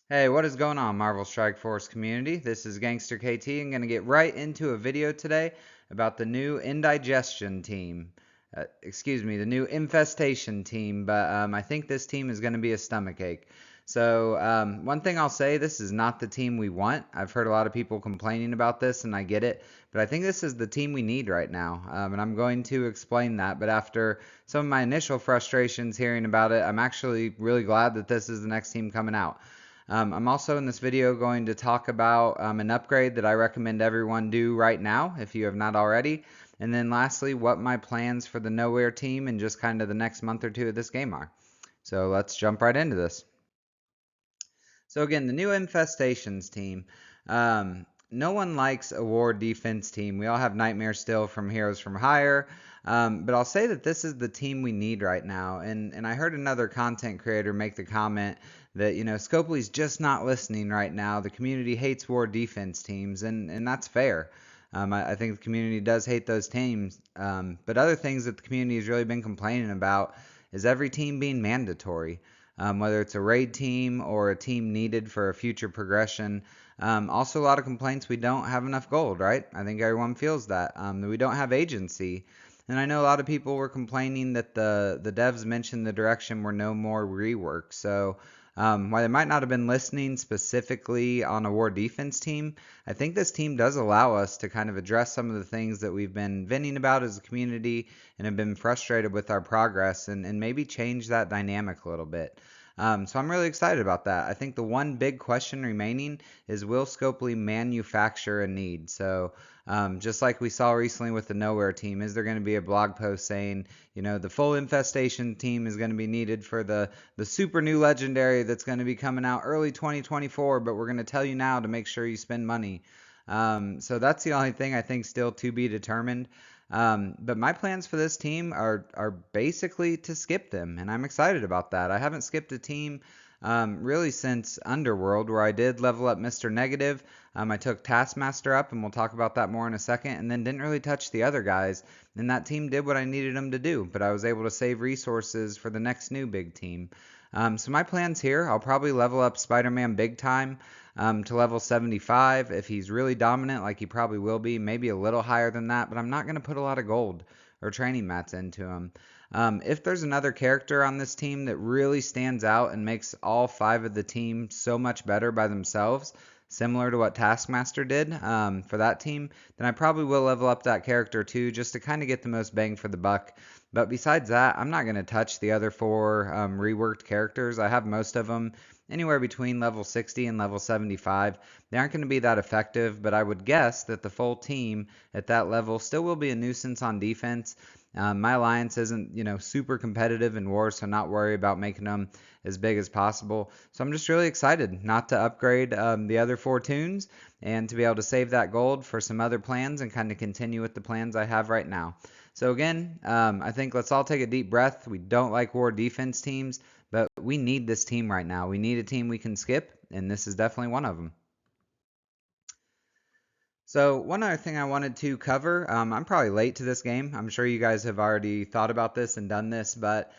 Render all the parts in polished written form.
Hey, what is going on, Marvel Strike Force community? This is GangsterKT. I'm going to get right into a video today about the new Indigestion team. The new infestation team, but I think this team is going to be a stomachache. So, one thing I'll say, this is not the team we want. I've heard a lot of people complaining about this, and I get it, but I think this is the team we need right now, and I'm going to explain that. But after some of my initial frustrations hearing about it, I'm actually really glad that this is the next team coming out. I'm also in this video going to talk about an upgrade that I recommend everyone do right now if you have not already. And then lastly, what my plans for the Knowhere team and just kind of the next month or two of this game are. So let's jump right into this. So again, the new Infestations team. No one likes a war defense team. We all have nightmares still from Heroes from Hire. But I'll say that this is the team we need right now. And I heard another content creator make the comment that, Scopely's just not listening right now. The community hates war defense teams, and that's fair. I think the community does hate those teams. But other things that the community has really been complaining about is every team being mandatory, whether it's a raid team or a team needed for a future progression. Also, a lot of complaints we don't have enough gold, right? I think everyone feels that. That we don't have agency. And I know a lot of people were complaining that the devs mentioned the direction were no more rework. So while they might not have been listening specifically on a war defense team, I think this team does allow us to kind of address some of the things that we've been venting about as a community and have been frustrated with our progress and maybe change that dynamic a little bit. So I'm really excited about that. I think the one big question remaining is, will Scopely manufacture a need? So just like we saw recently with the Knowhere team, is there going to be a blog post saying, the full infestation team is going to be needed for the super new legendary that's going to be coming out early 2024, but we're going to tell you now to make sure you spend money. So that's the only thing I think still to be determined. But my plans for this team are basically to skip them, and I'm excited about that. I haven't skipped a team really since Underworld, where I did level up Mr. Negative. I took Taskmaster up, and we'll talk about that more in a second, and then didn't really touch the other guys. And that team did what I needed them to do, but I was able to save resources for the next new big team. So my plans here, I'll probably level up Spider-Man big time to level 75. If he's really dominant, like he probably will be, maybe a little higher than that, but I'm not going to put a lot of gold or training mats into him. If there's another character on this team that really stands out and makes all 5 of the team so much better by themselves, similar to what Taskmaster did for that team, then I probably will level up that character too, just to kind of get the most bang for the buck. But besides that, I'm not going to touch the other 4 reworked characters. I have most of them anywhere between level 60 and level 75. They aren't going to be that effective, but I would guess that the full team at that level still will be a nuisance on defense. My alliance isn't, super competitive in war, so not worry about making them as big as possible. So I'm just really excited not to upgrade the other 4 tunes and to be able to save that gold for some other plans and kind of continue with the plans I have right now. So again, I think let's all take a deep breath. We don't like war defense teams, but we need this team right now. We need a team we can skip, and this is definitely one of them. So one other thing I wanted to cover, I'm probably late to this game. I'm sure you guys have already thought about this and done this, but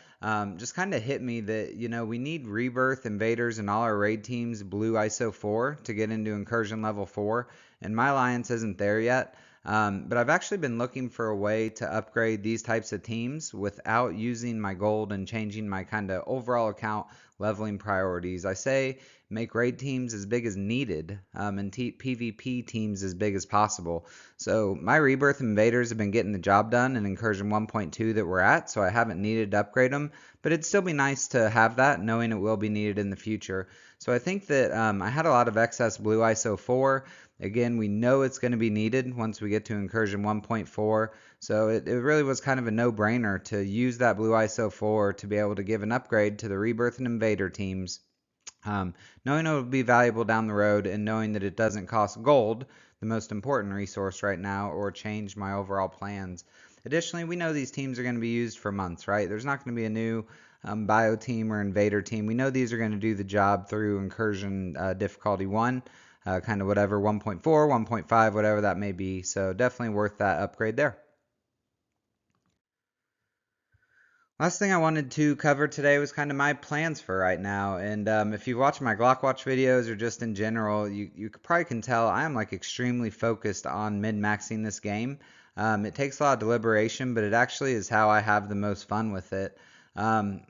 just kind of hit me that, we need Rebirth, Invaders, and all our raid teams blue ISO 4 to get into Incursion level 4, and my alliance isn't there yet. But I've actually been looking for a way to upgrade these types of teams without using my gold and changing my kind of overall account leveling priorities. I say make raid teams as big as needed and PvP teams as big as possible. So my Rebirth Invaders have been getting the job done in Incursion 1.2 that we're at, so I haven't needed to upgrade them. But it'd still be nice to have that, knowing it will be needed in the future. So I think that I had a lot of excess blue ISO 4. Again, we know it's going to be needed once we get to Incursion 1.4, so it really was kind of a no-brainer to use that blue ISO 4 to be able to give an upgrade to the Rebirth and Invader teams. Knowing it will be valuable down the road and knowing that it doesn't cost gold, the most important resource right now, or change my overall plans. Additionally, we know these teams are going to be used for months, right? There's not going to be a new bio team or invader team. We know these are going to do the job through Incursion difficulty 1. Kind of whatever, 1.4, 1.5, whatever that may be. So definitely worth that upgrade there. Last thing I wanted to cover today was kind of my plans for right now. And if you watch my Glock Watch videos or just in general, you probably can tell I am like extremely focused on min-maxing this game. It takes a lot of deliberation, but it actually is how I have the most fun with it.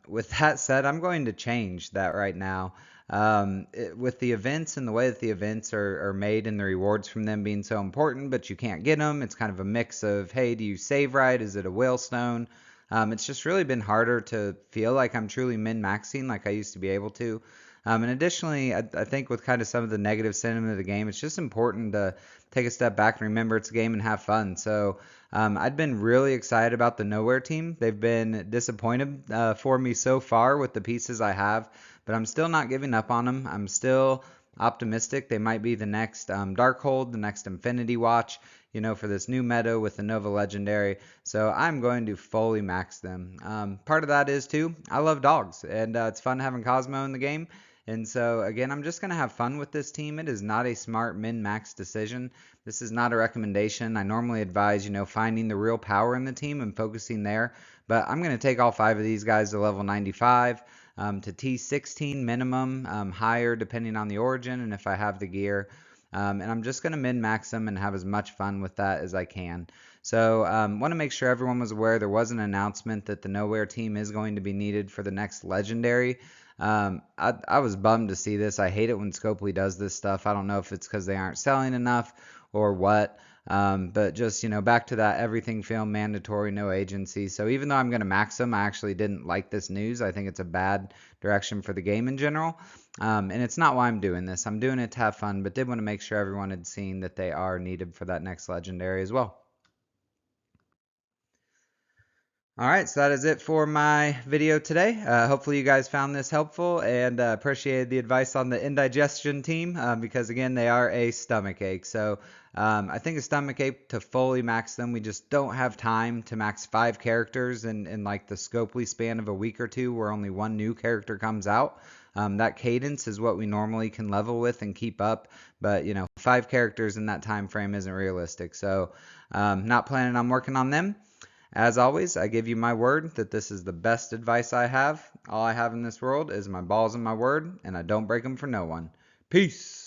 With that said, I'm going to change that right now. With the events and the way that the events are made and the rewards from them being so important, but you can't get them, it's kind of a mix of, hey, do you save right? Is it a whalestone? It's just really been harder to feel like I'm truly min-maxing like I used to be able to. And additionally, I think with kind of some of the negative sentiment of the game, it's just important to take a step back and remember it's a game and have fun. So I've been really excited about the Knowhere team. They've been disappointed for me so far with the pieces I have, but I'm still not giving up on them. I'm still optimistic. They might be the next Darkhold, the next Infinity Watch, for this new meta with the Nova Legendary. So I'm going to fully max them. Part of that is too, I love dogs, and it's fun having Cosmo in the game. And so again, I'm just going to have fun with this team. It is not a smart min-max decision. This is not a recommendation. I normally advise, finding the real power in the team and focusing there. But I'm going to take all 5 of these guys to level 95. To T16 minimum, higher depending on the origin and if I have the gear. And I'm just going to min-max them and have as much fun with that as I can. So want to make sure everyone was aware there was an announcement that the Knowhere team is going to be needed for the next Legendary. I was bummed to see this. I hate it when Scopely does this stuff. I don't know if it's because they aren't selling enough or what. But just, back to that everything film mandatory, no agency. So even though I'm going to max them, I actually didn't like this news. I think it's a bad direction for the game in general. And it's not why I'm doing this. I'm doing it to have fun, but did want to make sure everyone had seen that they are needed for that next legendary as well. All right, so that is it for my video today. Hopefully you guys found this helpful and appreciated the advice on the Indigestion team because, again, they are a stomach ache. So I think a stomach ache to fully max them. We just don't have time to max 5 characters in like the Scopely span of a week or two where only one new character comes out. That cadence is what we normally can level with and keep up, but 5 characters in that time frame isn't realistic. So not planning on working on them. As always, I give you my word that this is the best advice I have. All I have in this world is my balls and my word, and I don't break them for no one. Peace.